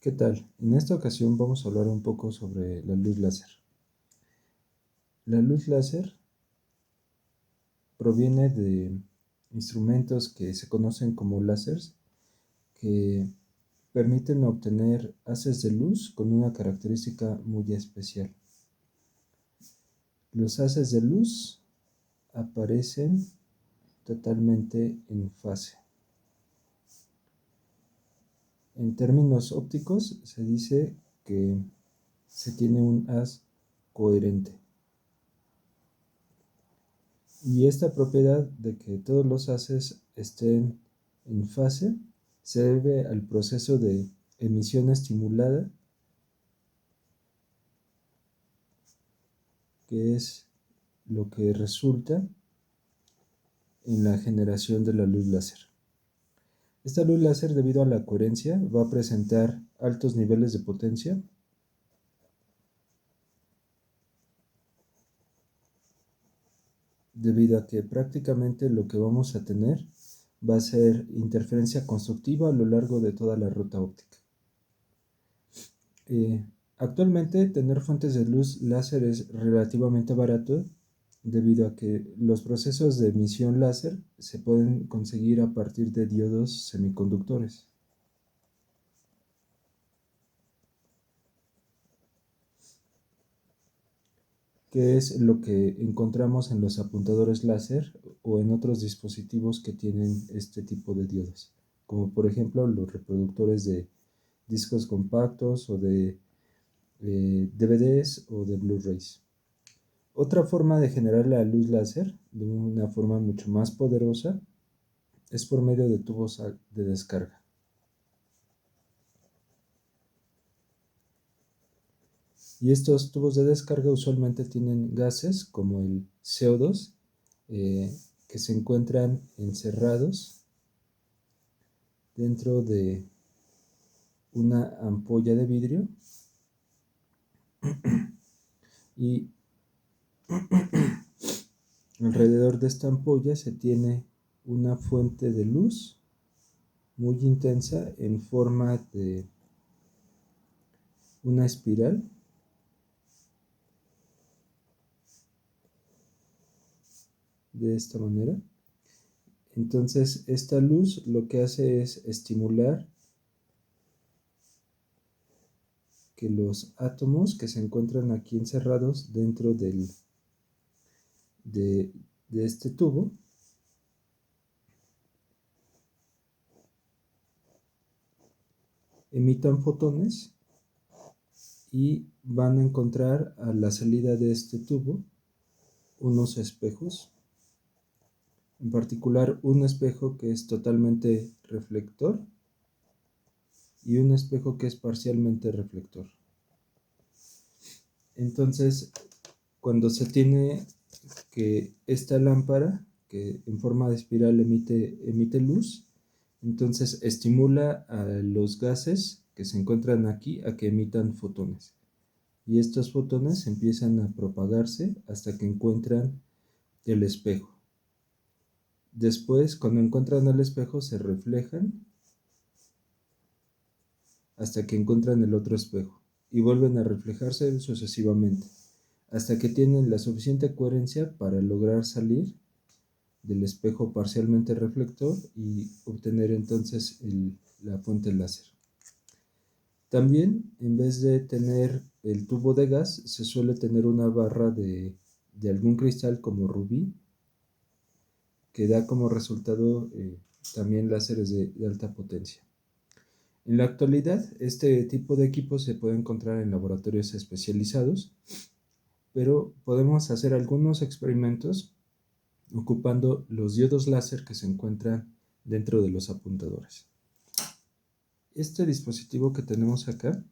¿Qué tal? En esta ocasión vamos a hablar un poco sobre la luz láser. La luz láser proviene de instrumentos que se conocen como láseres que permiten obtener haces de luz con una característica muy especial. Los haces de luz aparecen totalmente en fase. En términos ópticos se dice que se tiene un haz coherente. Y esta propiedad de que todos los haces estén en fase se debe al proceso de emisión estimulada, que es lo que resulta en la generación de la luz láser. Esta luz láser, debido a la coherencia, va a presentar altos niveles de potencia, debido a que prácticamente lo que vamos a tener va a ser interferencia constructiva a lo largo de toda la ruta óptica. Actualmente tener fuentes de luz láser es relativamente barato debido a que los procesos de emisión láser se pueden conseguir a partir de diodos semiconductores. Que es lo que encontramos en los apuntadores láser o en otros dispositivos que tienen este tipo de diodos, como por ejemplo los reproductores de discos compactos o de DVDs o de Blu-rays. Otra forma de generar la luz láser de una forma mucho más poderosa es por medio de tubos de descarga. Y estos tubos de descarga usualmente tienen gases como el CO2 que se encuentran encerrados dentro de una ampolla de vidrio y alrededor de esta ampolla se tiene una fuente de luz muy intensa en forma de una espiral de esta manera. Entonces esta luz lo que hace es estimular que los átomos que se encuentran aquí encerrados dentro de este tubo emitan fotones y van a encontrar a la salida de este tubo unos espejos, en particular un espejo que es totalmente reflector y un espejo que es parcialmente reflector. Entonces, cuando se tiene que esta lámpara, que en forma de espiral emite luz, entonces estimula a los gases que se encuentran aquí a que emitan fotones. Y estos fotones empiezan a propagarse hasta que encuentran el espejo. Después, cuando encuentran el espejo, se reflejan hasta que encuentran el otro espejo y vuelven a reflejarse sucesivamente, hasta que tienen la suficiente coherencia para lograr salir del espejo parcialmente reflector y obtener entonces la fuente láser. También, en vez de tener el tubo de gas, se suele tener una barra de algún cristal como rubí, que da como resultado también láseres de alta potencia. En la actualidad, este tipo de equipo se puede encontrar en laboratorios especializados, pero podemos hacer algunos experimentos ocupando los diodos láser que se encuentran dentro de los apuntadores. Este dispositivo que tenemos acá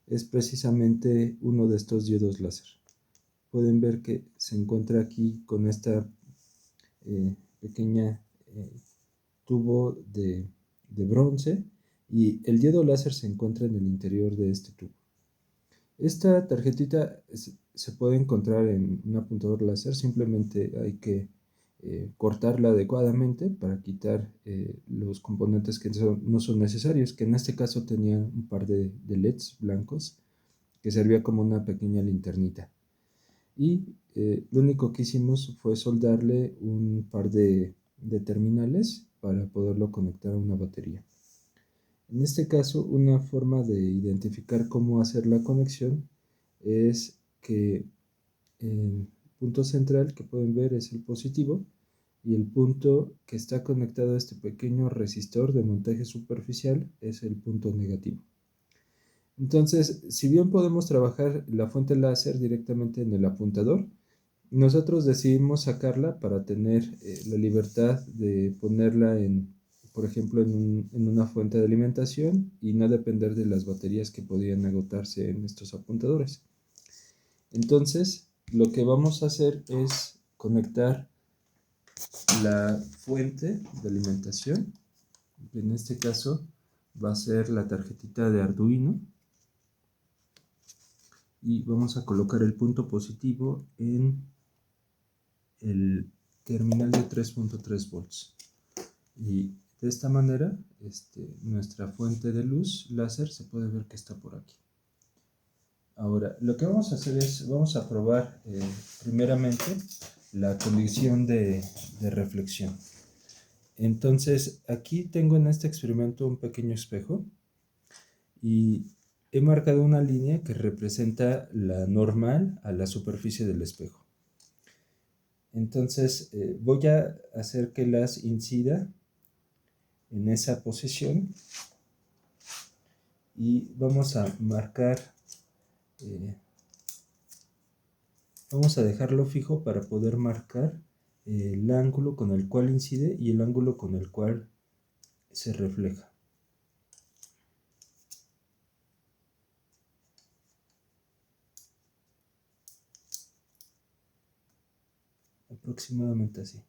es precisamente uno de estos diodos láser. Pueden ver que se encuentra aquí con esta pequeña tubo de bronce y el diodo láser se encuentra en el interior de este tubo. Esta tarjetita se puede encontrar en un apuntador láser, simplemente hay que cortarla adecuadamente para quitar los componentes que no son necesarios, que en este caso tenían un par de LEDs blancos que servía como una pequeña linternita. Y lo único que hicimos fue soldarle un par de terminales para poderlo conectar a una batería. En este caso, una forma de identificar cómo hacer la conexión es que el punto central que pueden ver es el positivo y el punto que está conectado a este pequeño resistor de montaje superficial es el punto negativo. Entonces, si bien podemos trabajar la fuente láser directamente en el apuntador, nosotros decidimos sacarla para tener la libertad de ponerla por ejemplo, en una fuente de alimentación y no depender de las baterías que podían agotarse en estos apuntadores. Entonces, lo que vamos a hacer es conectar la fuente de alimentación. En este caso va a ser la tarjetita de Arduino. Y vamos a colocar el punto positivo en el terminal de 3.3 volts. Y de esta manera, nuestra fuente de luz láser se puede ver que está por aquí. Ahora, lo que vamos a hacer es, vamos a probar primeramente la condición de reflexión. Entonces, aquí tengo en este experimento un pequeño espejo y he marcado una línea que representa la normal a la superficie del espejo. Entonces, voy a hacer que las incida en esa posición y vamos a marcar, vamos a dejarlo fijo para poder marcar el ángulo con el cual incide y el ángulo con el cual se refleja. Aproximadamente así.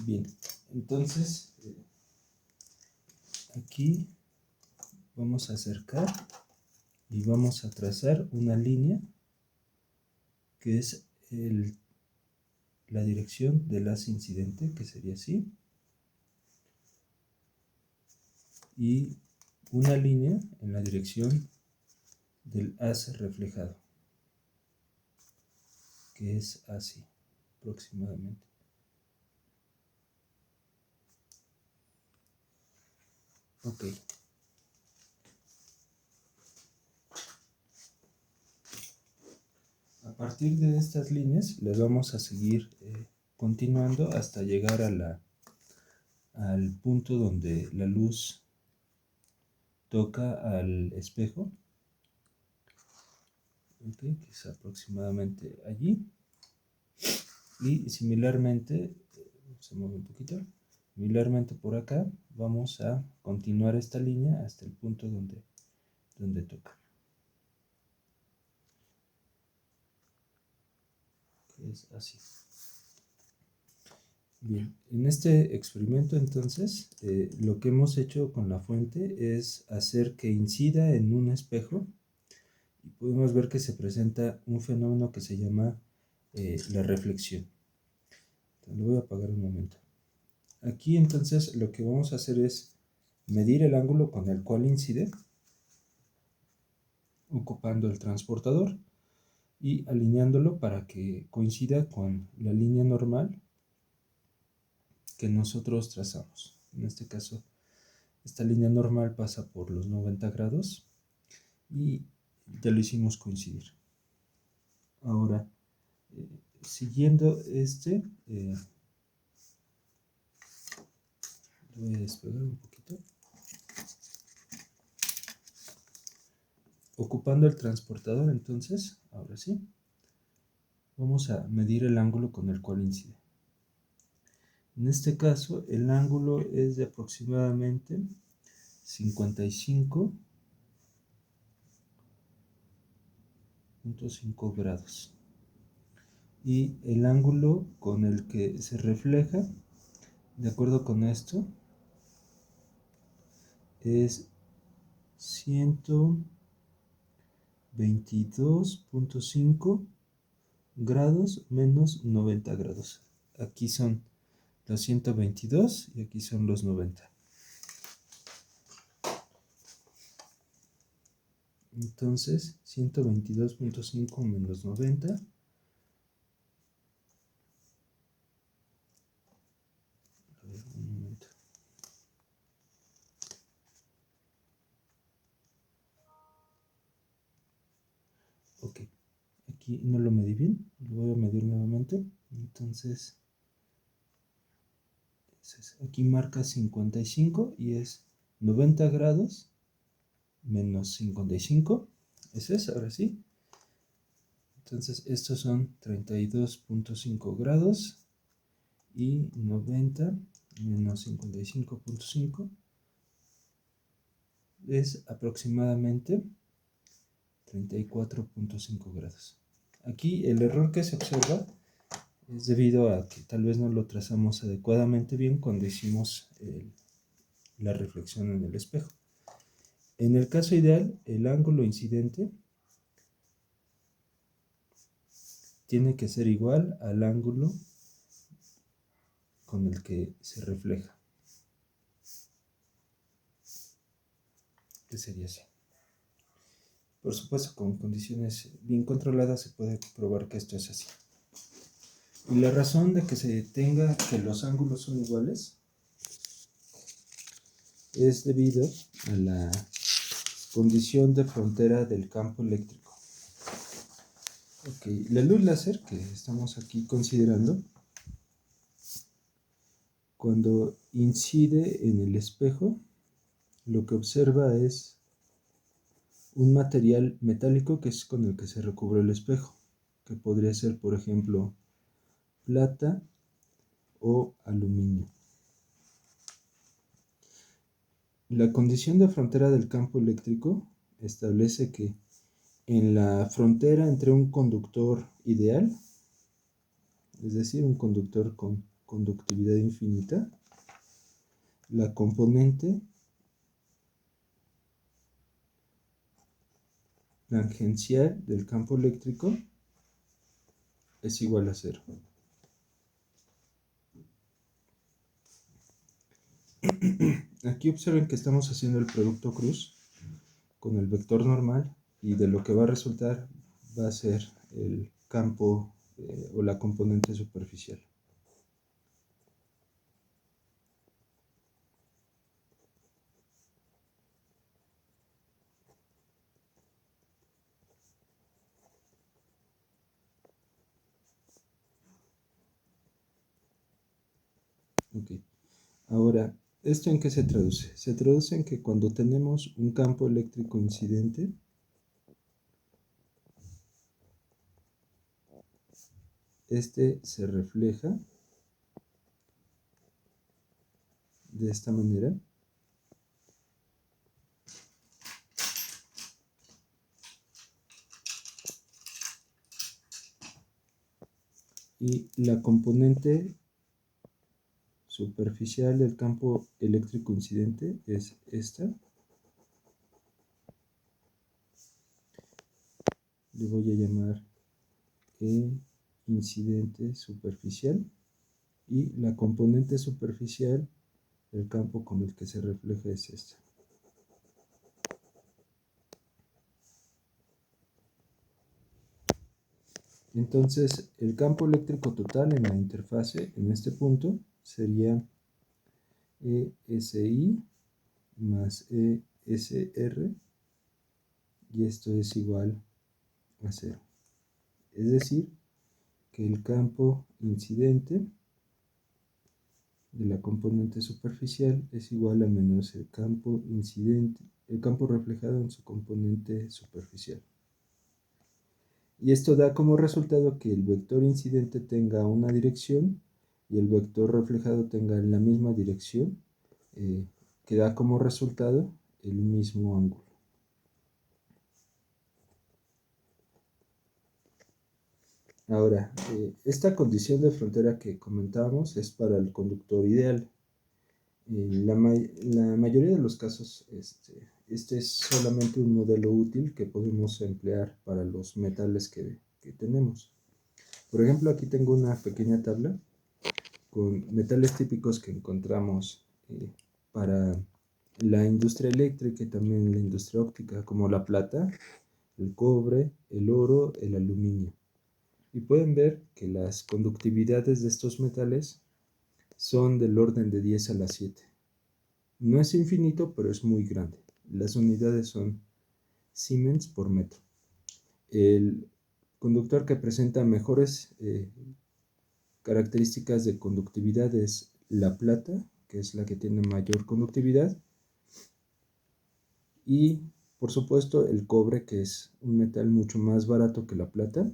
Bien, entonces aquí vamos a acercar y vamos a trazar una línea que es la dirección del haz incidente, que sería así, y una línea en la dirección del haz reflejado, que es así aproximadamente. Ok. A partir de estas líneas les vamos a seguir continuando hasta llegar al punto donde la luz toca al espejo, okay, que es aproximadamente allí. Y similarmente, se mueve un poquito, similarmente por acá vamos a continuar esta línea hasta el punto donde toca. Que es así. Bien, en este experimento entonces lo que hemos hecho con la fuente es hacer que incida en un espejo y podemos ver que se presenta un fenómeno que se llama la reflexión. Entonces, lo voy a apagar un momento. Aquí entonces lo que vamos a hacer es medir el ángulo con el cual incide ocupando el transportador y alineándolo para que coincida con la línea normal que nosotros trazamos. En este caso, esta línea normal pasa por los 90 grados y ya lo hicimos coincidir. Ahora, siguiendo voy a despegar un poquito. Ocupando el transportador, entonces, ahora sí, vamos a medir el ángulo con el cual incide. En este caso, el ángulo es de aproximadamente 55.5 grados. Y el ángulo con el que se refleja, de acuerdo con esto, es 122.5 grados menos 90 grados. Aquí son los 122 y aquí son los 90. Entonces, 122.5 menos 90. A ver, un momento. Ok, aquí no lo medí bien, lo voy a medir nuevamente. Entonces, aquí marca 55 y es 90 grados menos 55. Ese es, ahora sí. Entonces, estos son 32.5 grados y 90 menos 55.5 es aproximadamente 34.5 grados. Aquí el error que se observa es debido a que tal vez no lo trazamos adecuadamente bien cuando hicimos la reflexión en el espejo. En el caso ideal, el ángulo incidente tiene que ser igual al ángulo con el que se refleja, que sería así. Por supuesto, con condiciones bien controladas se puede probar que esto es así. Y la razón de que se tenga que los ángulos son iguales es debido a la condición de frontera del campo eléctrico. Ok, la luz láser que estamos aquí considerando, cuando incide en el espejo, lo que observa es un material metálico que es con el que se recubre el espejo, que podría ser, por ejemplo, plata o aluminio. La condición de frontera del campo eléctrico establece que en la frontera entre un conductor ideal, es decir, un conductor con conductividad infinita, la componente tangencial del campo eléctrico es igual a 0. Aquí observen que estamos haciendo el producto cruz con el vector normal y de lo que va a resultar va a ser el campo o la componente superficial. Okay. Ahora, ¿esto en qué se traduce? Se traduce en que cuando tenemos un campo eléctrico incidente, este se refleja de esta manera. Y la componente superficial del campo eléctrico incidente es esta. Le voy a llamar E incidente superficial. Y la componente superficial del campo con el que se refleja es esta. Entonces, el campo eléctrico total en la interfase, en este punto, sería ESI más ESR, y esto es igual a 0. Es decir, que el campo incidente de la componente superficial es igual a menos el campo incidente, el campo reflejado en su componente superficial. Y esto da como resultado que el vector incidente tenga una dirección y el vector reflejado tenga la misma dirección, que da como resultado el mismo ángulo. Ahora, esta condición de frontera que comentábamos es para el conductor ideal. La mayoría de los casos, este es solamente un modelo útil que podemos emplear para los metales que tenemos. Por ejemplo, aquí tengo una pequeña tabla con metales típicos que encontramos para la industria eléctrica y también la industria óptica, como la plata, el cobre, el oro, el aluminio. Y pueden ver que las conductividades de estos metales son del orden de 10 a la 7. No es infinito, pero es muy grande. Las unidades son Siemens por metro. El conductor que presenta mejores características de conductividad es la plata, que es la que tiene mayor conductividad, y por supuesto el cobre, que es un metal mucho más barato que la plata.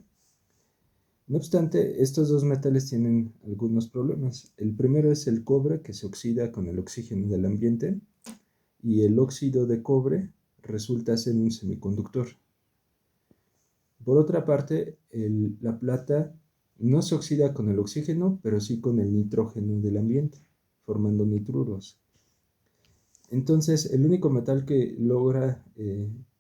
No obstante, estos dos metales tienen algunos problemas. El primero es el cobre, que se oxida con el oxígeno del ambiente, y el óxido de cobre resulta ser un semiconductor. Por otra parte, la plata no se oxida con el oxígeno, pero sí con el nitrógeno del ambiente, formando nitruros. Entonces, el único metal que logra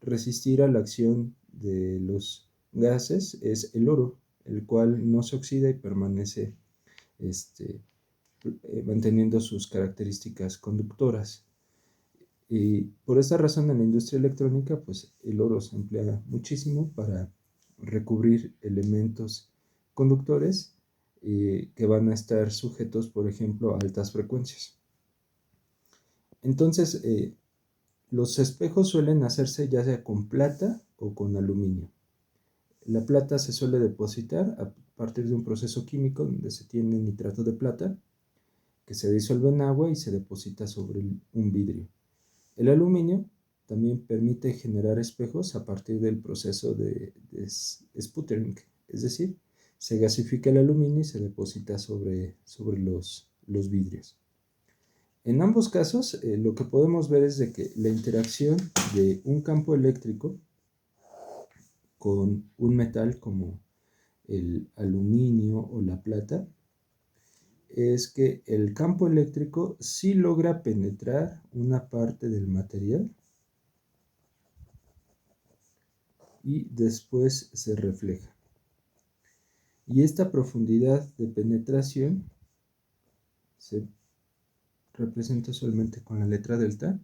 resistir a la acción de los gases es el oro, el cual no se oxida y permanece manteniendo sus características conductoras. Y por esta razón en la industria electrónica, pues el oro se emplea muchísimo para recubrir elementos conductores que van a estar sujetos, por ejemplo, a altas frecuencias. Entonces, los espejos suelen hacerse ya sea con plata o con aluminio. La plata se suele depositar a partir de un proceso químico donde se tiene nitrato de plata que se disuelve en agua y se deposita sobre un vidrio. El aluminio también permite generar espejos a partir del proceso de sputtering, es decir, se gasifica el aluminio y se deposita sobre los vidrios. En ambos casos, lo que podemos ver es de que la interacción de un campo eléctrico con un metal como el aluminio o la plata es que el campo eléctrico sí logra penetrar una parte del material y después se refleja. Y esta profundidad de penetración se representa solamente con la letra delta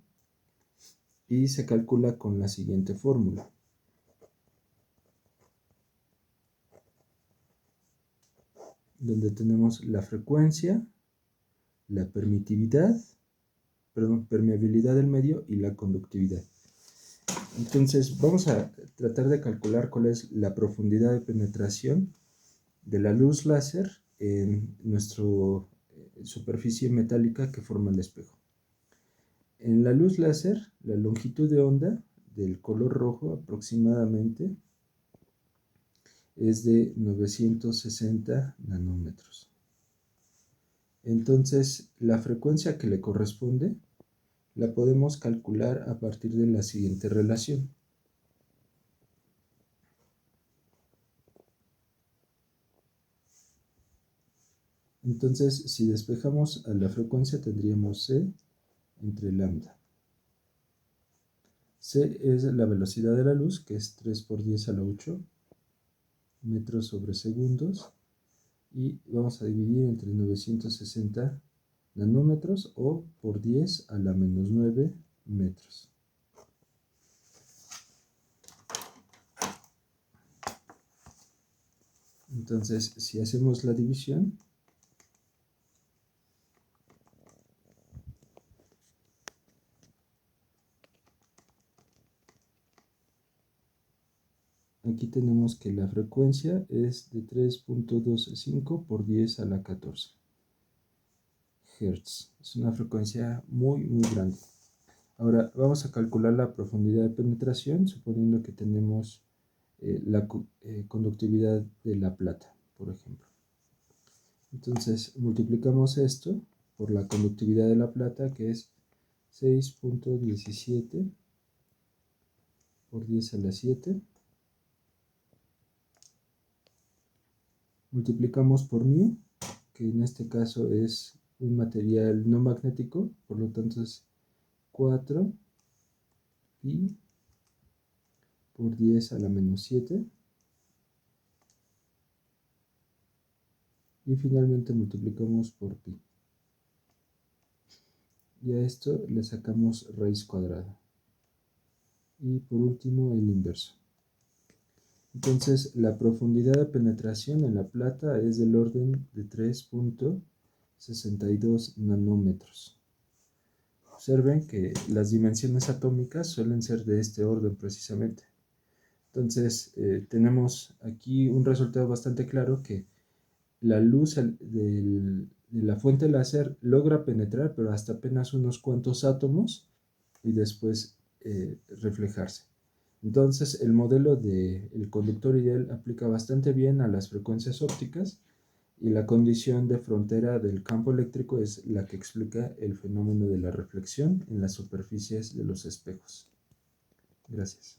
y se calcula con la siguiente fórmula. Donde tenemos la frecuencia, la permeabilidad del medio y la conductividad. Entonces vamos a tratar de calcular cuál es la profundidad de penetración de la luz láser en nuestra superficie metálica que forma el espejo. En la luz láser, la longitud de onda del color rojo aproximadamente es de 960 nanómetros. Entonces, la frecuencia que le corresponde la podemos calcular a partir de la siguiente relación. Entonces, si despejamos a la frecuencia, tendríamos C entre lambda. C es la velocidad de la luz, que es 3 por 10 a la 8 metros sobre segundos. Y vamos a dividir entre 960 nanómetros o por 10 a la menos 9 metros. Entonces, si hacemos la división, aquí tenemos que la frecuencia es de 3.125 por 10 a la 14 Hz. Es una frecuencia muy grande. Ahora vamos a calcular la profundidad de penetración, suponiendo que tenemos la conductividad de la plata, por ejemplo. Entonces multiplicamos esto por la conductividad de la plata, que es 6.17 por 10 a la 7. Multiplicamos por μ, que en este caso es un material no magnético, por lo tanto es 4 pi por 10 a la menos 7. y finalmente multiplicamos por pi. Y a esto le sacamos raíz cuadrada. Y por último el inverso. Entonces la profundidad de penetración en la plata es del orden de 3.62 nanómetros. Observen que las dimensiones atómicas suelen ser de este orden precisamente. Entonces tenemos aquí un resultado bastante claro que la luz de la fuente láser logra penetrar, pero hasta apenas unos cuantos átomos y después reflejarse. Entonces el modelo del conductor ideal aplica bastante bien a las frecuencias ópticas y la condición de frontera del campo eléctrico es la que explica el fenómeno de la reflexión en las superficies de los espejos. Gracias.